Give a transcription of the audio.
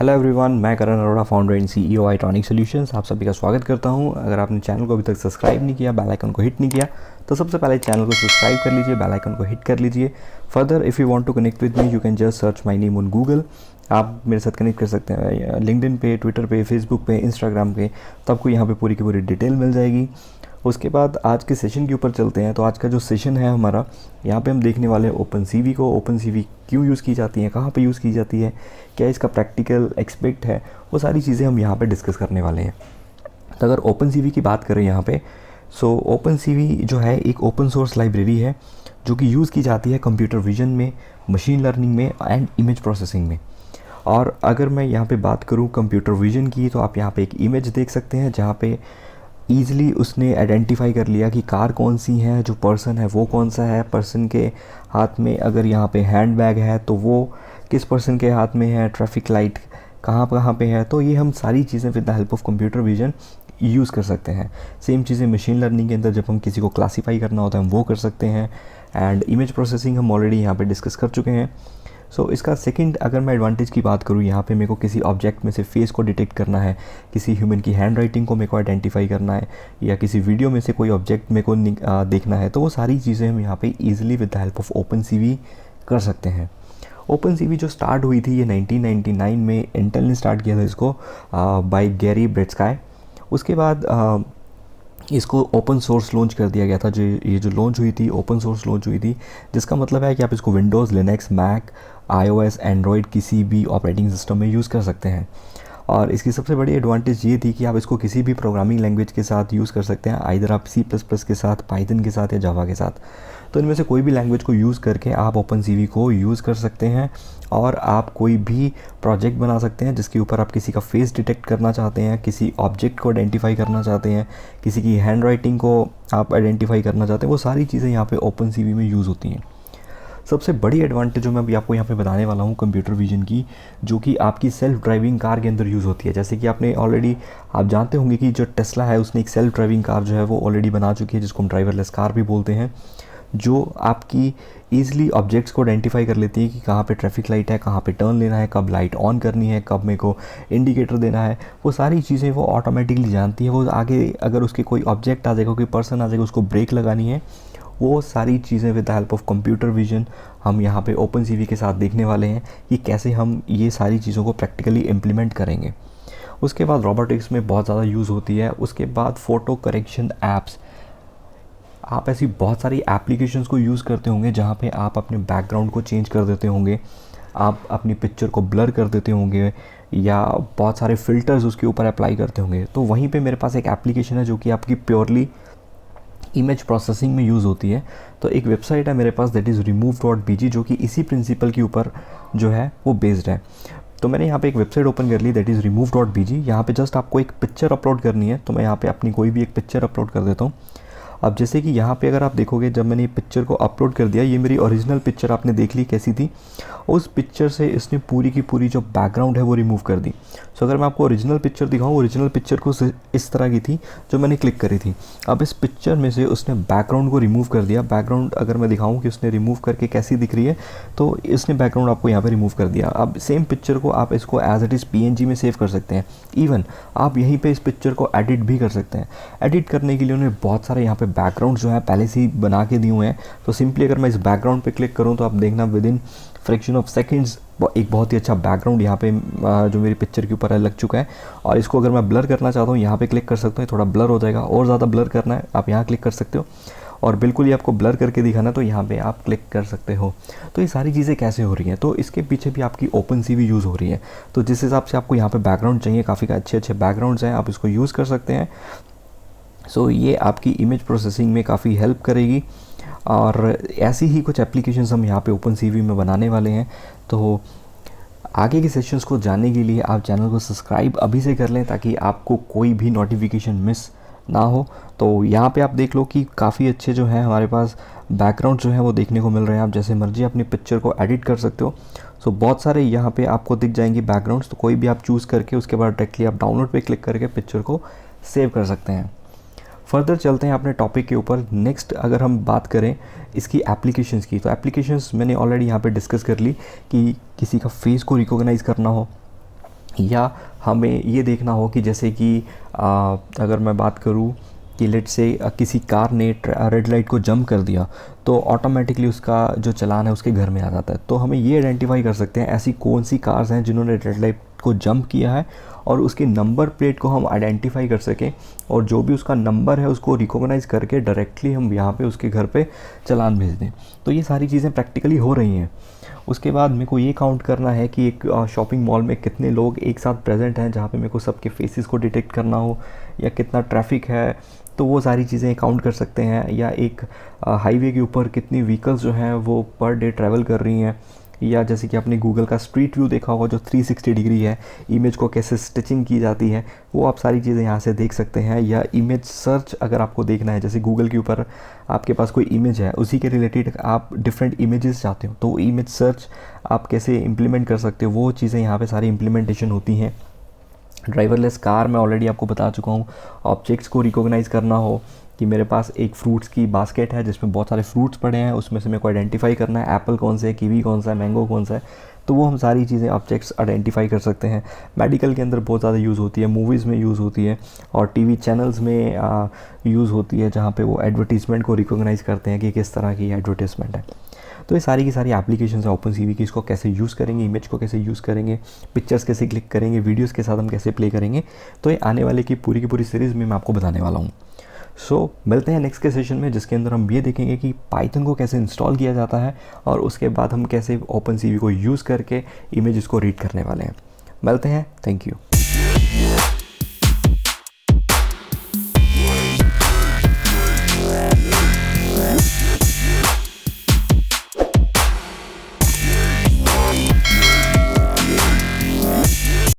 Hello everyone, मैं Karan Arora, founder and CEO Itonic solutions. आप सभी का स्वागत करता हूं। अगर आपने चैनल को अभी तक सब्सक्राइब नहीं किया, बेल आइकन को हिट नहीं किया, तो सबसे पहले चैनल को सब्सक्राइब कर लीजिए, बेल आइकन को हिट कर लीजिए। Further if you want to connect with me, you can just search my name on Google. आप मेरे साथ कनेक्ट कर सकते हैं लिंक्डइन पे, ट्विटर पे, फेसबुक पे, इंस्टाग्राम पे, तो आपको यहाँ पे पूरी की पूरी डिटेल मिल जाएगी। उसके बाद आज के सेशन के ऊपर चलते हैं। तो आज का जो सेशन है हमारा, यहाँ पे हम देखने वाले हैं ओपन को। ओपन क्यों यूज़ की जाती है, कहाँ पे यूज़ की जाती है, क्या इसका प्रैक्टिकल एक्सपेक्ट है, वो सारी चीज़ें हम यहाँ पे डिस्कस करने वाले हैं। तो अगर ओपन की बात करें यहाँ पे, सो ओपन जो है एक ओपन सोर्स लाइब्रेरी है जो कि यूज़ की जाती है कंप्यूटर विजन में, मशीन लर्निंग में एंड इमेज प्रोसेसिंग में। और अगर मैं यहाँ पे बात करूँ कंप्यूटर विजन की, तो आप यहाँ पे एक इमेज देख सकते हैं जहाँ पे ईज़िली उसने आइडेंटिफाई कर लिया कि कार कौन सी है, जो पर्सन है वो कौन सा है, पर्सन के हाथ में अगर यहाँ पे हैंड बैग है तो वो किस पर्सन के हाथ में है, ट्रैफिक लाइट कहाँ कहाँ पे है। तो ये हम सारी चीज़ें with the help of computer vision use कर सकते हैं। सेम चीज़ें मशीन लर्निंग के अंदर जब हम किसी को क्लासीफाई करना होता है हम वो कर सकते हैं। एंड इमेज प्रोसेसिंग हम ऑलरेडी यहाँ पे डिस्कस कर चुके हैं। सो इसका सेकंड अगर मैं एडवांटेज की बात करूँ, यहाँ पे मेरे को किसी ऑब्जेक्ट में से फेस को डिटेक्ट करना है, किसी ह्यूमन की हैंड राइटिंग को मेरे को आइडेंटिफाई करना है, या किसी वीडियो में से कोई ऑब्जेक्ट मेरे को देखना है, तो वो सारी चीज़ें हम यहाँ पे easily with the help of OpenCV कर सकते हैं। OpenCV जो स्टार्ट हुई थी ये 1999 में इंटेल ने स्टार्ट किया था इसको बाय गैरी ब्रेड्स्काई। उसके बाद इसको ओपन सोर्स लॉन्च कर दिया गया था। ये जो लॉन्च हुई थी, ओपन सोर्स लॉन्च हुई थी, जिसका मतलब है कि आप इसको Windows, Linux, Mac, iOS, Android किसी भी ऑपरेटिंग सिस्टम में यूज़ कर सकते हैं। और इसकी सबसे बड़ी एडवांटेज ये थी कि आप इसको किसी भी प्रोग्रामिंग लैंग्वेज के साथ यूज़ कर सकते हैं, आइदर आप C++ के साथ, पाइथन के साथ या जावा के साथ। तो इनमें से कोई भी लैंग्वेज को यूज़ करके आप OpenCV को यूज़ कर सकते हैं और आप कोई भी प्रोजेक्ट बना सकते हैं जिसके ऊपर आप किसी का फेस डिटेक्ट करना चाहते हैं, किसी ऑब्जेक्ट को आइडेंटिफाई करना चाहते हैं, किसी की हैंड राइटिंग को आप आइडेंटिफाई करना चाहते हैं। वो सारी चीज़ें यहाँ पे OpenCV में यूज़ होती हैं। सबसे बड़ी एडवांटेज जो मैं अभी आपको यहाँ पे बताने वाला हूँ कंप्यूटर विजन की, जो कि आपकी सेल्फ ड्राइविंग कार के अंदर यूज़ होती है। जैसे कि आपने ऑलरेडी आप जानते होंगे कि जो टेस्ला है उसने एक सेल्फ ड्राइविंग कार जो है वो ऑलरेडी बना चुकी है, जिसको हम ड्राइवरलेस कार भी बोलते हैं, जो आपकी ईज़िली ऑब्जेक्ट्स को आइडेंटिफाई कर लेती है कि कहाँ पे ट्रैफिक लाइट है, कहाँ पे टर्न लेना है, कब लाइट ऑन करनी है, कब मेरे को इंडिकेटर देना है। वो सारी चीज़ें वो ऑटोमेटिकली जानती है। वो आगे अगर उसके कोई ऑब्जेक्ट आ जाएगा, कोई पर्सन आ जाएगा, उसको ब्रेक लगानी है, वो सारी चीज़ें with the help of computer vision हम यहाँ पे OpenCV के साथ देखने वाले हैं कि कैसे हम ये सारी चीज़ों को प्रैक्टिकली इम्प्लीमेंट करेंगे। उसके बाद रोबोटिक्स में बहुत ज़्यादा यूज़ होती है। उसके बाद फ़ोटो करेक्शन ऐप्स, आप ऐसी बहुत सारी एप्लीकेशंस को यूज़ करते होंगे जहाँ पे आप अपने बैकग्राउंड को चेंज कर देते होंगे, आप अपनी पिक्चर को ब्लर कर देते होंगे, या बहुत सारे फ़िल्टर्स उसके ऊपर अप्लाई करते होंगे। तो वहीं पे मेरे पास एक एप्लीकेशन है जो कि आपकी प्योरली इमेज प्रोसेसिंग में यूज़ होती है। तो एक वेबसाइट है मेरे पास, दैट इज़ remove.bg, जो कि इसी प्रिंसिपल के ऊपर जो है वो बेस्ड है। तो मैंने यहाँ पे एक वेबसाइट ओपन कर ली, दैट इज़ remove.bg। यहाँ पे जस्ट आपको एक पिक्चर अपलोड करनी है, तो मैं यहाँ पे अपनी कोई भी एक पिक्चर अपलोड कर देता हूँ। अब जैसे कि यहाँ पे अगर आप देखोगे, जब मैंने ये पिक्चर को अपलोड कर दिया, ये मेरी ओरिजिनल पिक्चर आपने देख ली कैसी थी। उस पिक्चर से इसने पूरी की पूरी जो बैकग्राउंड है वो रिमूव कर दी। सो अगर मैं आपको ओरिजिनल पिक्चर दिखाऊँ, ओरिजिनल पिक्चर को इस तरह की थी जो मैंने क्लिक करी थी। अब इस पिक्चर में से उसने बैकग्राउंड को रिमूव कर दिया। बैकग्राउंड अगर मैं दिखाऊँ कि उसने रिमूव करके कैसी दिख रही है, तो इसने बैकग्राउंड आपको यहाँ पर रिमूव कर दिया। अब सेम पिक्चर को आप इसको एज इट इज़ PNG में सेव कर सकते हैं। इवन आप यहीं पर इस पिक्चर को एडिट भी कर सकते हैं। एडिट करने के लिए उन्होंने बहुत सारे यहाँ पर बैकग्राउंड जो है पहले से ही बना के दिए हुए हैं। तो सिंपली अगर मैं इस बैकग्राउंड पे क्लिक करूँ तो आप देखना with in fraction of seconds एक बहुत ही अच्छा बैकग्राउंड यहाँ पे जो मेरी पिक्चर के ऊपर लग चुका है। और इसको अगर मैं ब्लर करना चाहता हूँ, यहाँ पे क्लिक कर सकते हैं, थोड़ा ब्लर हो जाएगा। और ज़्यादा ब्लर करना है आप यहाँ क्लिक कर सकते हो, और बिल्कुल ही आपको ब्लर करके दिखाना तो यहाँ पे आप क्लिक कर सकते हो। तो ये सारी चीज़ें कैसे हो रही हैं, तो इसके पीछे भी आपकी OpenCV यूज़ हो रही है। तो जिस हिसाब से आपको यहाँ पे बैकग्राउंड चाहिए, काफ़ी अच्छे अच्छे बैकग्राउंड्स हैं, आप इसको यूज़ कर सकते हैं। सो ये आपकी इमेज प्रोसेसिंग में काफ़ी हेल्प करेगी। और ऐसी ही कुछ एप्लीकेशंस हम यहाँ पे OpenCV में बनाने वाले हैं। तो आगे के सेशंस को जानने के लिए आप चैनल को सब्सक्राइब अभी से कर लें, ताकि आपको कोई भी नोटिफिकेशन मिस ना हो। तो यहाँ पे आप देख लो कि काफ़ी अच्छे जो हैं हमारे पास बैकग्राउंड जो है वो देखने को मिल रहे हैं। आप जैसे मर्जी अपनी पिक्चर को एडिट कर सकते हो। सो बहुत सारे यहाँ पे आपको दिख जाएंगे बैकग्राउंड्स, तो कोई भी आप चूज़ करके उसके बाद डायरेक्टली आप डाउनलोड पे क्लिक करके पिक्चर को सेव कर सकते हैं। फर्दर चलते हैं अपने टॉपिक के ऊपर। नेक्स्ट अगर हम बात करें इसकी एप्लीकेशंस की, तो एप्लीकेशंस मैंने ऑलरेडी यहाँ पे डिस्कस कर ली कि किसी का फेस को रिकॉग्नाइज़ करना हो, या हमें ये देखना हो कि जैसे कि अगर मैं बात करूँ कि लेट से किसी कार ने रेड लाइट को जंप कर दिया तो ऑटोमेटिकली उसका जो चालान है उसके घर में आ जाता है। तो हमें ये आइडेंटिफाई कर सकते हैं ऐसी कौन सी कार्स हैं जिन्होंने रेड लाइट को जंप किया है और उसकी नंबर प्लेट को हम आइडेंटिफाई कर सकें और जो भी उसका नंबर है उसको रिकॉग्नाइज़ करके डायरेक्टली हम यहाँ पे उसके घर पे चालान भेज दें। तो ये सारी चीज़ें प्रैक्टिकली हो रही हैं। उसके बाद मेरे को ये काउंट करना है कि एक शॉपिंग मॉल में कितने लोग एक साथ प्रेजेंट हैं जहाँ पे मेरे को सबके फेसेस को डिटेक्ट करना हो, या कितना ट्रैफिक है, तो वो सारी चीज़ें काउंट कर सकते हैं। या एक हाईवे के ऊपर कितनी व्हीकल्स जो हैं वो पर डे ट्रैवल कर रही हैं, या जैसे कि आपने गूगल का स्ट्रीट व्यू देखा होगा जो 360 डिग्री है, इमेज को कैसे स्टिचिंग की जाती है, वो आप सारी चीज़ें यहाँ से देख सकते हैं। या इमेज सर्च अगर आपको देखना है, जैसे गूगल के ऊपर आपके पास कोई इमेज है, उसी के रिलेटेड आप डिफरेंट इमेजेस चाहते हो, तो वो इमेज सर्च आप कैसे इम्प्लीमेंट कर सकते हो, वो चीज़ें यहाँ पे सारी इम्प्लीमेंटेशन होती हैं। ड्राइवरलेस कार मैं ऑलरेडी आपको बता चुका हूँ। ऑब्जेक्ट्स को रिकॉग्नाइज़ करना हो कि मेरे पास एक फ्रूट्स की बास्केट है जिसमें बहुत सारे फ्रूट्स पड़े हैं, उसमें से मेरे को आइडेंटिफाई करना है एप्पल कौन से है, कीवी कौन सा है, मैंगो कौन सा है, तो वो हम सारी चीज़ें ऑब्जेक्ट्स आइडेंटिफाई कर सकते हैं। मेडिकल के अंदर बहुत ज़्यादा यूज़ होती है, मूवीज़ में यूज़ होती है और टीवी चैनल्स में यूज़ होती है, जहाँ पे वो एडवर्टीज़मेंट को रिकॉग्नाइज़ करते हैं कि किस तरह की एडवर्टीज़मेंट है। तो ये सारी की सारी एप्लीकेशंस है ओपनसीवी की। इसको कैसे यूज़ करेंगे, इमेज को कैसे यूज़ करेंगे, पिक्चर्स कैसे क्लिक करेंगे, वीडियोज़ के साथ हम कैसे प्ले करेंगे, तो ये आने वाले की पूरी सीरीज़ में मैं आपको बताने वाला हूँ। मिलते हैं नेक्स्ट के सेशन में, जिसके अंदर हम ये देखेंगे कि पाइथन को कैसे इंस्टॉल किया जाता है और उसके बाद हम कैसे ओपनसीवी को यूज़ करके इमेजेस को रीड करने वाले हैं। मिलते हैं, थैंक यू।